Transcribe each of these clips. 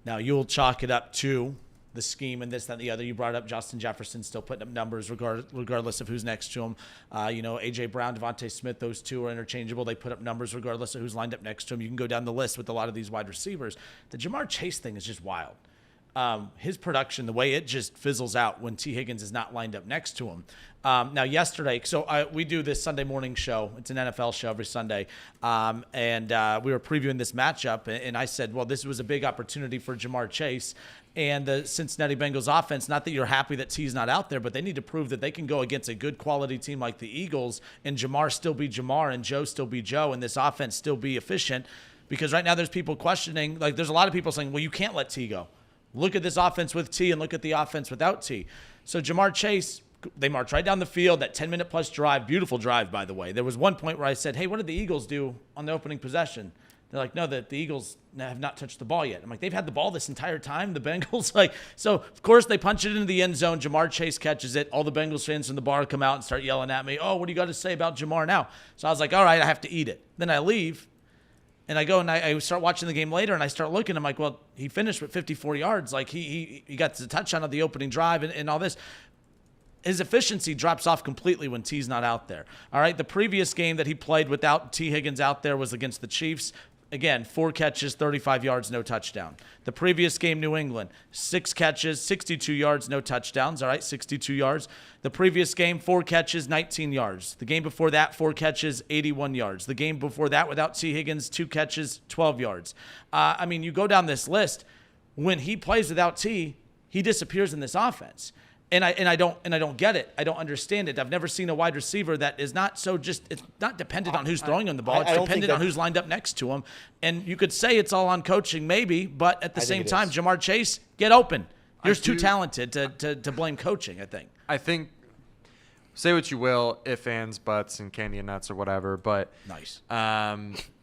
Now, you'll chalk it up to the scheme and this, that, and the other. You brought up Justin Jefferson still putting up numbers regardless of who's next to him. A.J. Brown, Devontae Smith, those two are interchangeable. They put up numbers regardless of who's lined up next to him. You can go down the list with a lot of these wide receivers. The Jamar Chase thing is just wild. His production, the way it just fizzles out when T. Higgins is not lined up next to him. Now, yesterday, we do this Sunday morning show. It's an NFL show every Sunday. And we were previewing this matchup, and I said, well, this was a big opportunity for Jamar Chase and the Cincinnati Bengals offense. Not that you're happy that T's not out there, but they need to prove that they can go against a good quality team like the Eagles and Jamar still be Jamar and Joe still be Joe and this offense still be efficient. Because right now there's people questioning, like there's a lot of people saying, well, you can't let T go. Look at this offense with T and look at the offense without T. So Jamar Chase, they march right down the field, that 10-minute plus drive, beautiful drive, by the way. There was one point where I said, hey, what did the Eagles do on the opening possession? They're like, no, the Eagles have not touched the ball yet. I'm like, they've had the ball this entire time, the Bengals. So, of course, they punch it into the end zone. Jamar Chase catches it. All the Bengals fans from the bar come out and start yelling at me, oh, what do you got to say about Jamar now? So I was like, all right, I have to eat it. Then I leave, and I go and I start watching the game later, and I start looking. I'm like, well, he finished with 54 yards. Like, he got the touchdown of the opening drive and all this. His efficiency drops off completely when T's not out there. All right, the previous game that he played without T. Higgins out there was against the Chiefs. Again, 4 catches, 35 yards, no touchdown. The previous game, New England, 6 catches, 62 yards, no touchdowns. All right, 62 yards. The previous game, 4 catches, 19 yards. The game before that, 4 catches, 81 yards. The game before that, without T. Higgins, 2 catches, 12 yards. You go down this list. When he plays without T, he disappears in this offense. And I don't get it. I don't understand it. I've never seen a wide receiver that is not so it's not dependent on who's throwing him the ball. It's dependent on who's lined up next to him. And you could say it's all on coaching, maybe, but at the same time, Jamar Chase, get open. You're too talented to blame coaching, I think. I think, say what you will, ifs, ands, buts, and candy and nuts or whatever, but nice.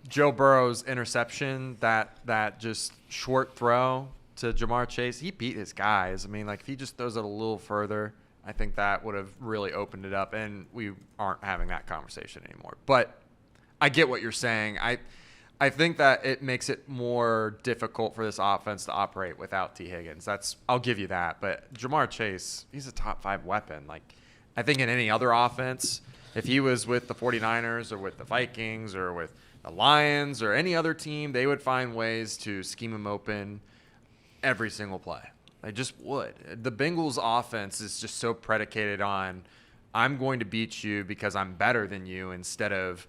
Joe Burrow's interception, that just short throw to Jamar Chase, he beat his guys. If he just throws it a little further, I think that would have really opened it up, and we aren't having that conversation anymore. But I get what you're saying. I think that it makes it more difficult for this offense to operate without T. Higgins. I'll give you that. But Jamar Chase, he's a top 5 weapon. I think in any other offense, if he was with the 49ers or with the Vikings or with the Lions or any other team, they would find ways to scheme him open every single play. They just would. The Bengals offense is just so predicated on, I'm going to beat you because I'm better than you, instead of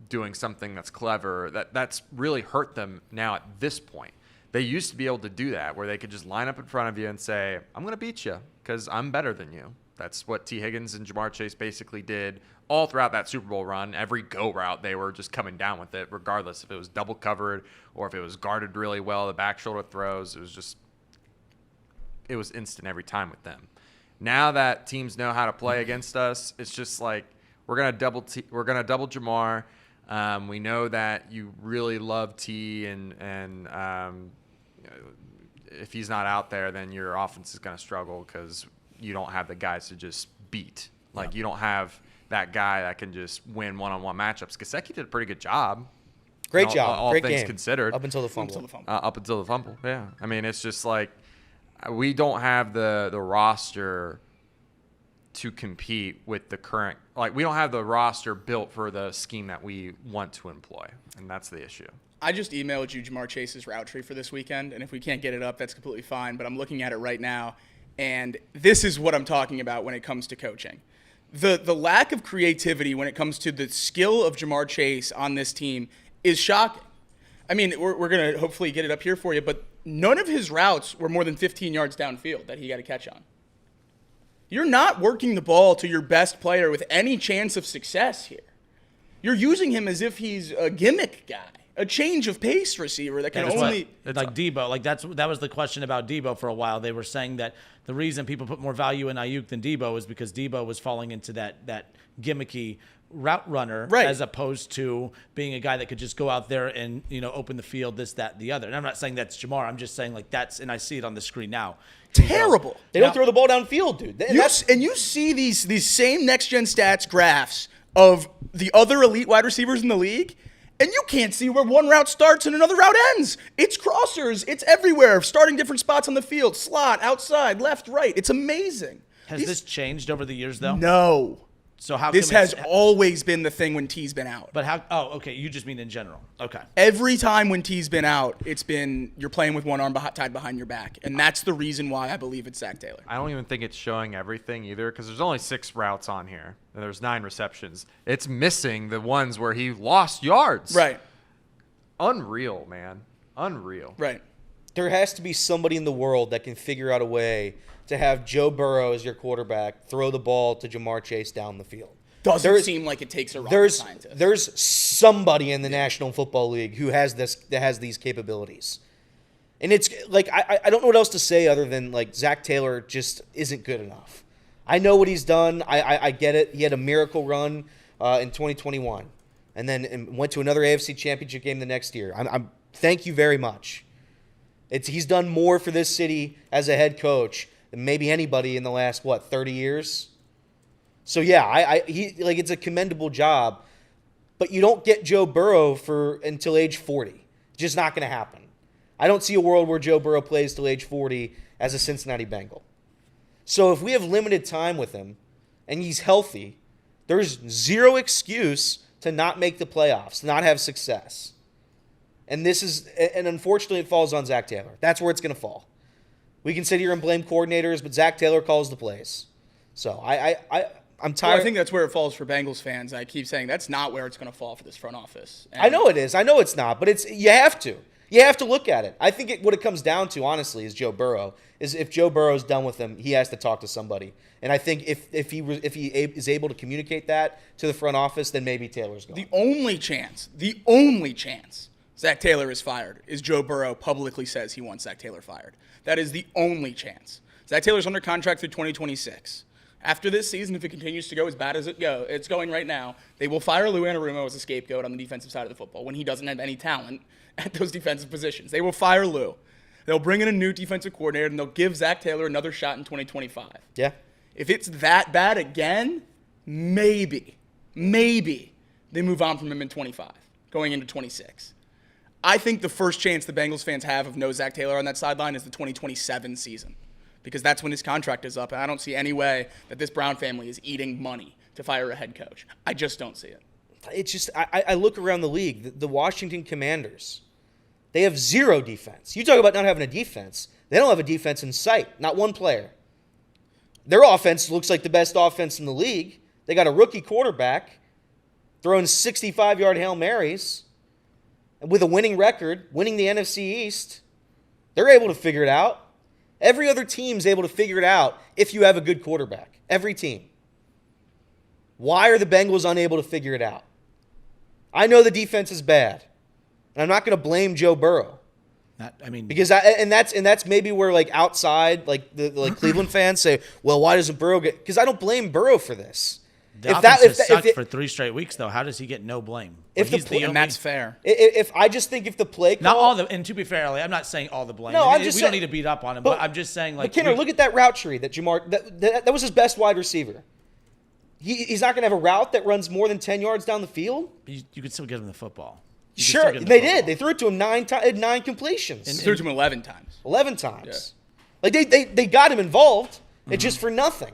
doing something that's clever. That's really hurt them now at this point. They used to be able to do that, where they could just line up in front of you and say, I'm going to beat you because I'm better than you. That's what T. Higgins and Jamar Chase basically did all throughout that Super Bowl run. Every go route, they were just coming down with it, regardless if it was double covered or if it was guarded really well, the back shoulder throws. It was instant every time with them. Now that teams know how to play against us, it's just like, we're gonna double Jamar. We know that you really love T, and if he's not out there, then your offense is gonna struggle because you don't have the guys to just beat. You don't have that guy that can just win one-on-one matchups. Kaskey did a pretty good job. Great job. All Great things game. considered. Up until the fumble. Up until the fumble, yeah. It's just like, we don't have the roster to compete with the current. We don't have the roster built for the scheme that we want to employ, and that's the issue. I just emailed you Jamar Chase's route tree for this weekend, and if we can't get it up, that's completely fine, but I'm looking at it right now. And this is what I'm talking about when it comes to coaching. The lack of creativity when it comes to the skill of Jamar Chase on this team is shocking. We're going to hopefully get it up here for you, but none of his routes were more than 15 yards downfield that he got a catch on. You're not working the ball to your best player with any chance of success here. You're using him as if he's a gimmick guy, a change of pace receiver that can only – It's like Debo. That was the question about Debo for a while. They were saying that the reason people put more value in Ayuk than Debo is because Debo was falling into that gimmicky route runner, right, as opposed to being a guy that could just go out there and open the field, this, that, and the other. And I'm not saying that's Jamar. I'm just saying that's, and I see it on the screen now. Terrible. They don't throw the ball downfield, dude. And you see these same next gen stats graphs of the other elite wide receivers in the league, And you can't see where one route starts and another route ends. It's crossers. It's everywhere, starting different spots on the field, slot, outside, left, right. It's amazing. Has this changed over the years, though? No. So how This come has always been the thing when T's been out. But how? Oh, okay. You just mean in general. Okay. Every time when T's been out, it's been you're playing with one arm tied behind your back. And that's the reason why I believe it's Zac Taylor. I don't even think it's showing everything either because there's only 6 routes on here and there's 9 receptions. It's missing the ones where he lost yards. Right. Unreal, man. Unreal. Right. There has to be somebody in the world that can figure out a way to have Joe Burrow as your quarterback throw the ball to Jamar Chase down the field. Doesn't seem like it takes a rocket scientist. There's somebody in the National Football League who has these capabilities. And it's like I don't know what else to say other than like Zac Taylor just isn't good enough. I know what he's done. I get it. He had a miracle run in 2021 and then went to another AFC Championship game the next year. I'm thank you very much. He's done more for this city as a head coach than maybe anybody in the last 30 years. So yeah, it's a commendable job, but you don't get Joe Burrow until age 40. Just not going to happen. I don't see a world where Joe Burrow plays till age 40 as a Cincinnati Bengal. So if we have limited time with him and he's healthy, there's zero excuse to not make the playoffs, to not have success. And unfortunately it falls on Zac Taylor. That's where it's going to fall. We can sit here and blame coordinators, but Zac Taylor calls the plays. So I'm tired. Well, I think that's where it falls for Bengals fans. I keep saying that's not where it's going to fall for this front office. And I know it is. I know it's not, but you have to. You have to look at it. I think what it comes down to, honestly, is Joe Burrow. Is if Joe Burrow's done with him, he has to talk to somebody. And I think if he is able to communicate that to the front office, then maybe Taylor's gone. The only chance Zac Taylor is fired is Joe Burrow publicly says he wants Zac Taylor fired. That is the only chance. Zac Taylor's under contract through 2026. After this season, if it continues to go as bad as it's going right now, they will fire Lou Anarumo as a scapegoat on the defensive side of the football when he doesn't have any talent at those defensive positions. They will fire Lou. They'll bring in a new defensive coordinator, and they'll give Zac Taylor another shot in 2025. Yeah. If it's that bad again, maybe they move on from him in 25, going into 26. I think the first chance the Bengals fans have of no Zac Taylor on that sideline is the 2027 season, because that's when his contract is up, and I don't see any way that this Brown family is eating money to fire a head coach. I just don't see it. It's just I look around the league. The Washington Commanders, they have zero defense. You talk about not having a defense. They don't have a defense in sight. Not one player. Their offense looks like the best offense in the league. They got a rookie quarterback throwing 65-yard Hail Marys with a winning record, winning the NFC East. They're able to figure it out. Every other team's able to figure it out if you have a good quarterback. Every team. Why are the Bengals unable to figure it out? I know the defense is bad, and I'm not going to blame Joe Burrow. Because that's maybe where outside the Cleveland fans say, well, why doesn't Burrow get? Because I don't blame Burrow for this. The offense has sucked for 3 straight weeks, though. How does he get no blame? And that's fair. I just think if the play call, not all the, and to be fair, I'm not saying all the blame. No, we don't need to beat up on him, but I'm just saying But Kenner, look at that route tree that Jamar. That was his best wide receiver. He's not going to have a route that runs more than 10 yards down the field. You could still give him the football. Sure, they did. They threw it to him 9 completions. And threw it to him 11 times. 11 times. Yeah. They got him involved. It's just for nothing.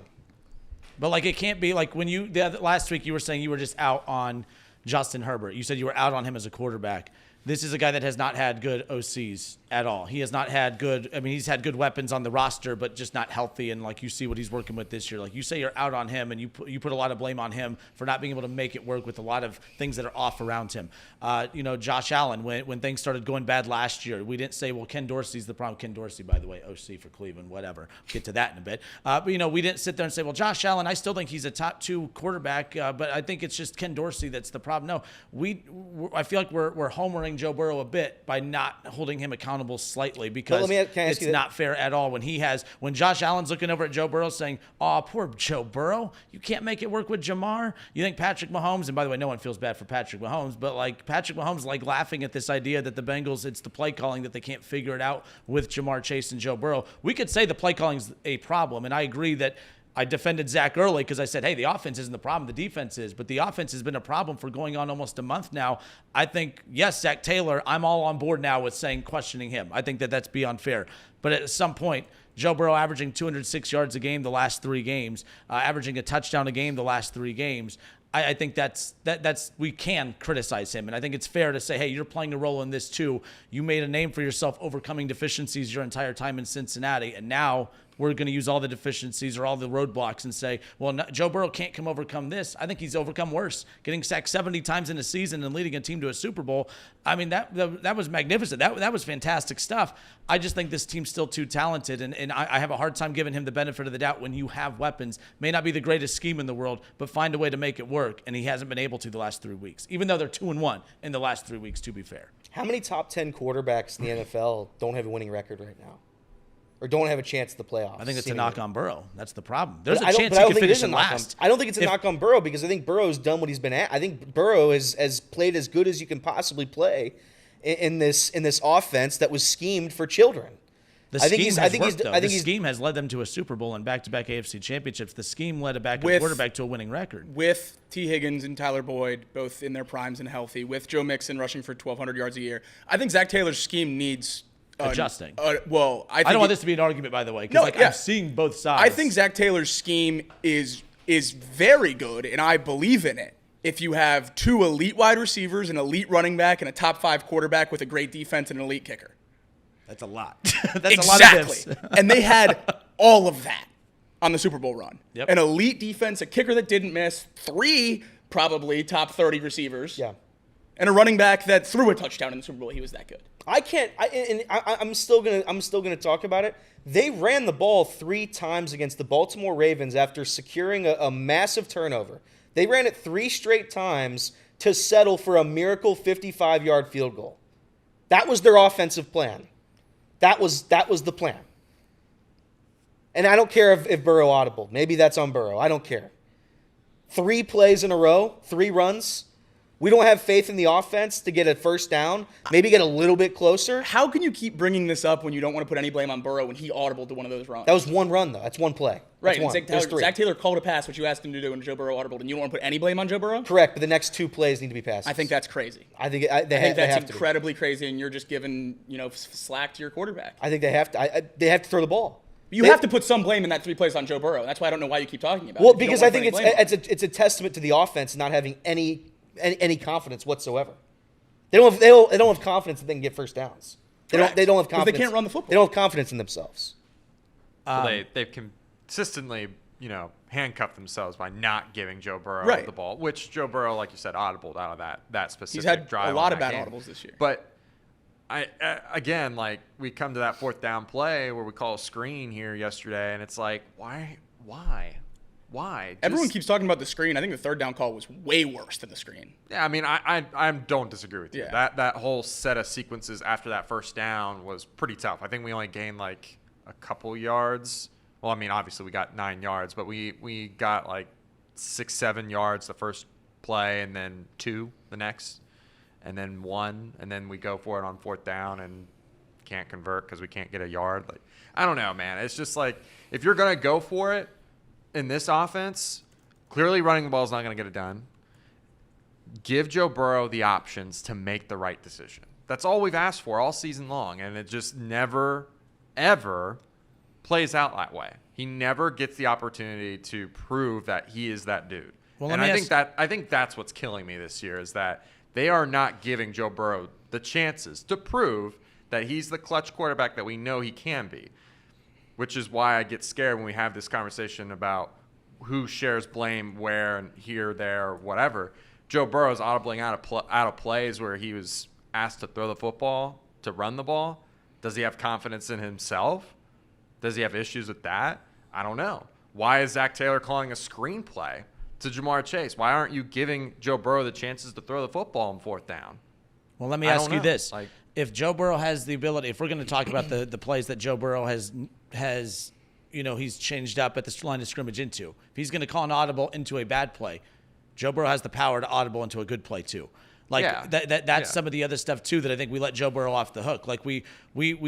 But it can't be when last week you were saying you were just out on Justin Herbert. You said you were out on him as a quarterback. This is a guy that has not had good OCs at all. He has not had good – he's had good weapons on the roster, but just not healthy. And, you see what he's working with this year. You say you're out on him, and you put a lot of blame on him for not being able to make it work with a lot of things that are off around him. Josh Allen, when things started going bad last year, we didn't say, well, Ken Dorsey's the problem. Ken Dorsey, by the way, OC for Cleveland, whatever. We'll get to that in a bit. But we didn't sit there and say, well, Josh Allen, I still think he's a top 2 quarterback, but I think it's just Ken Dorsey that's the problem. No, I feel like we're homering Joe Burrow a bit by not holding him accountable slightly, because it's not fair at all when Josh Allen's looking over at Joe Burrow saying, oh, poor Joe Burrow, you can't make it work with Jamar. You think Patrick Mahomes, and by the way, no one feels bad for Patrick Mahomes, but Patrick Mahomes laughing at this idea that the Bengals, it's the play calling that they can't figure it out with Jamar Chase and Joe Burrow. We could say the play calling is a problem, and I agree that I defended Zach early because I said, hey, the offense isn't the problem, the defense is. But the offense has been a problem for going on almost a month now. I think, yes, Zac Taylor, I'm all on board now with questioning him. I think that's beyond fair. But at some point, Joe Burrow averaging 206 yards a game the last 3 games, averaging a touchdown a game the last 3 games. I think that's we can criticize him, and I think it's fair to say, hey, you're playing a role in this too. You made a name for yourself overcoming deficiencies your entire time in Cincinnati, and now we're going to use all the deficiencies or all the roadblocks and say, well, no, Joe Burrow can't overcome this. I think he's overcome worse, getting sacked 70 times in a season and leading a team to a Super Bowl. I mean, that was magnificent. That was fantastic stuff. I just think this team's still too talented, and I have a hard time giving him the benefit of the doubt when you have weapons. May not be the greatest scheme in the world, but find a way to make it work, and he hasn't been able to the last 3 weeks, even though they're 2-1 in the last 3 weeks, to be fair. How many top 10 quarterbacks in the NFL don't have a winning record right now? Or don't have a chance at the playoffs? I think it's seemingly. a knock on Burrow. That's the problem. There's a But chance I he don't could think it finish is a in knock last. I don't think it's a knock on Burrow because I think Burrow's done what he's been at. I think Burrow has played as good as you can possibly play in this offense that was schemed for children. The scheme has led them to a Super Bowl and back-to-back AFC championships. The scheme led a backup quarterback to a winning record. With T. Higgins and Tyler Boyd both in their primes and healthy, with Joe Mixon rushing for 1,200 yards a year, I think Zac Taylor's scheme needs adjusting. I don't want this to be an argument, by the way, because I'm seeing both sides. I think Zac Taylor's scheme is very good, and I believe in it. If you have 2 elite wide receivers, an elite running back, and a top 5 quarterback with a great defense and an elite kicker. That's a lot. That's exactly. a lot of ifs. And they had all of that on the Super Bowl run. Yep. An elite defense, a kicker that didn't miss, 3 probably top 30 receivers. Yeah. And a running back that threw a touchdown in the Super Bowl. He was that good. I'm still gonna talk about it. They ran the ball 3 times against the Baltimore Ravens after securing a massive turnover. They ran it 3 straight times to settle for a miracle 55-yard field goal. That was their offensive plan. That was the plan. And I don't care if Burrow audible. Maybe that's on Burrow. I don't care. 3 plays in a row, 3 runs. We don't have faith in the offense to get a first down, maybe get a little bit closer. How can you keep bringing this up when you don't want to put any blame on Burrow when he audibled to one of those runs? That was 1 run, though. That's 1 play. Right. That's Zac Taylor called a pass, which you asked him to do, and Joe Burrow audibled, and you don't want to put any blame on Joe Burrow? Correct, but the next 2 plays need to be passes. I think that's crazy. I think that's have incredibly crazy, and you're just giving slack to your quarterback. I think they have to. They have to throw the ball. You have to put some blame in that 3 plays on Joe Burrow. That's why I don't know why you keep talking about it. Well, because I think it's a testament to the offense not having any confidence whatsoever. They don't have confidence that they can get first downs. They don't have confidence. They can't run the football. They don't have confidence in themselves. They've consistently, handcuffed themselves by not giving Joe Burrow the ball, which Joe Burrow, like you said, audibled out of that specific drive. He's had a lot of bad audibles this year. But again, we come to that 4th down play where we call a screen here yesterday, and it's like, why? Everyone keeps talking about the screen. I think the 3rd down call was way worse than the screen. Yeah, I mean, I don't disagree with you. Yeah. That whole set of sequences after that 1st down was pretty tough. I think we only gained a couple yards. Well, I mean, obviously we got 9 yards, but we got 6-7 yards the first play, and then 2 the next, and then 1, and then we go for it on 4th down and can't convert because we can't get a yard. I don't know, man. It's just if you're gonna go for it in this offense, clearly running the ball is not going to get it done. Give Joe Burrow the options to make the right decision. That's all we've asked for all season long, and it just never, ever plays out that way. He never gets the opportunity to prove that he is that dude. Well, and I think that's what's killing me this year is that they are not giving Joe Burrow the chances to prove that he's the clutch quarterback that we know he can be. Which is why I get scared when we have this conversation about who shares blame where and here, there, whatever. Joe Burrow's audibling out of plays where he was asked to throw the football, to run the ball. Does he have confidence in himself? Does he have issues with that? I don't know. Why is Zac Taylor calling a screenplay to Jamar Chase? Why aren't you giving Joe Burrow the chances to throw the football on 4th down? Well, let me ask you this. If Joe Burrow has the ability, if we're going to talk about the plays that Joe Burrow has he's changed up at the line of scrimmage into, if he's going to call an audible into a bad play, Joe Burrow has the power to audible into a good play too. Like Yeah. that's Yeah. some of the other stuff too that I think we let Joe Burrow off the hook. Like we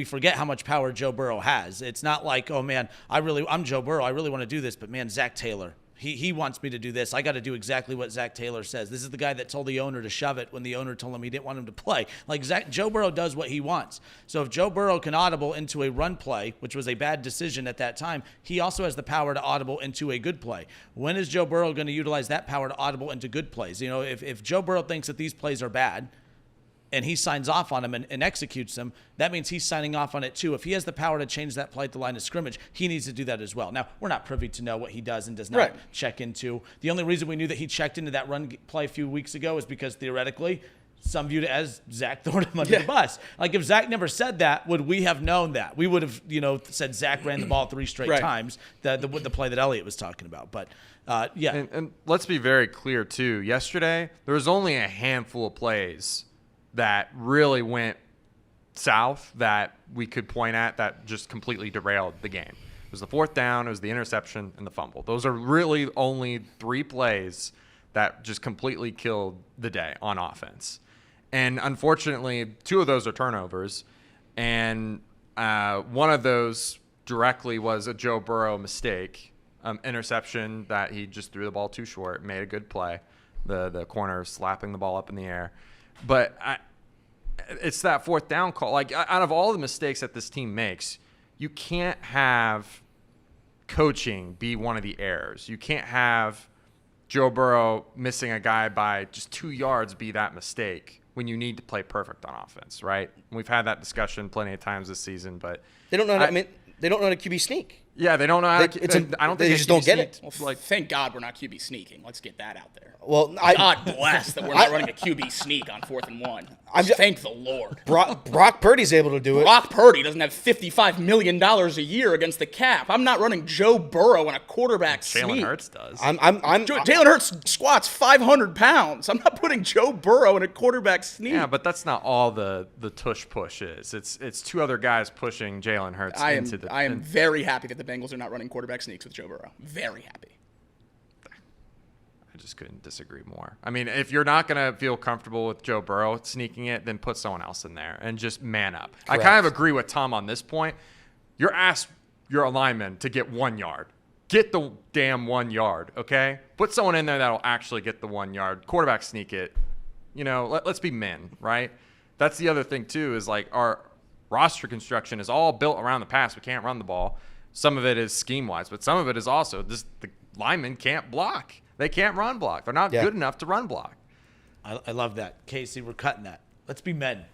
forget how much power Joe Burrow has. It's not like, oh man, I'm Joe Burrow. I really want to do this, but man, Zac Taylor, he wants me to do this. I got to do exactly what Zac Taylor says. This is the guy that told the owner to shove it when the owner told him he didn't want him to play. Like Joe Burrow does what he wants. So if Joe Burrow can audible into a run play, which was a bad decision at that time, he also has the power to audible into a good play. When is Joe Burrow going to utilize that power to audible into good plays? You know, if Joe Burrow thinks that these plays are bad, and he signs off on them and executes them, that means he's signing off on it too. If he has the power to change that play at the line of scrimmage, he needs to do that as well. Now, we're not privy to know what he does and does not Right. check into. The only reason we knew that he checked into that run play a few weeks ago is because theoretically, some viewed it as Zach throwing him under the bus. Like if Zach never said that, would we have known that? We would have, said Zach ran the ball 3 straight Right. times, the play that Elliott was talking about. But yeah. And let's be very clear too. Yesterday, there was only a handful of plays that really went south that we could point at that just completely derailed the game. It was the 4th down, it was the interception, and the fumble. Those are really only 3 plays that just completely killed the day on offense. And unfortunately, 2 of those are turnovers, and one of those directly was a Joe Burrow mistake, interception that he just threw the ball too short, made a good play, the corner slapping the ball up in the air. But it's that 4th down call. Like, out of all the mistakes that this team makes, you can't have coaching be one of the errors. You can't have Joe Burrow missing a guy by just 2 yards be that mistake when you need to play perfect on offense, right? We've had that discussion plenty of times this season, but They don't know how to, they don't know how to QB sneak. yeah, they don't know how They- to. it's a- I don't they think just don't get it. Well, thank God we're not QB sneaking. Let's get that out there. Well, God bless that we're not running a QB sneak on 4th and 1. Thank the Lord. Brock Purdy's able to do it. Brock Purdy doesn't have $55 million a year against the cap. I'm not running Joe Burrow on a quarterback Jalen sneak. Hurts does. Jalen Hurts squats 500 pounds. I'm not putting Joe Burrow in a quarterback sneak. Yeah, but that's not all the tush push is. It's 2 other guys pushing Jalen Hurts I am into very happy that the Bengals are not running quarterback sneaks with Joe Burrow. Very happy. I just couldn't disagree more. I mean, if you're not going to feel comfortable with Joe Burrow sneaking it, then put someone else in there and just man up. Correct. I kind of agree with Tom on this point. You're asked your lineman to get 1 yard. Get the damn 1 yard, okay? Put someone in there that'll actually get the 1 yard. Quarterback sneak it. Let's be men, right? That's the other thing, too, is like our roster construction is all built around the pass. We can't run the ball. Some of it is scheme-wise, but some of it is also just the linemen can't block. They can't run block. They're not good enough to run block. I love that. Casey, we're cutting that. Let's be men.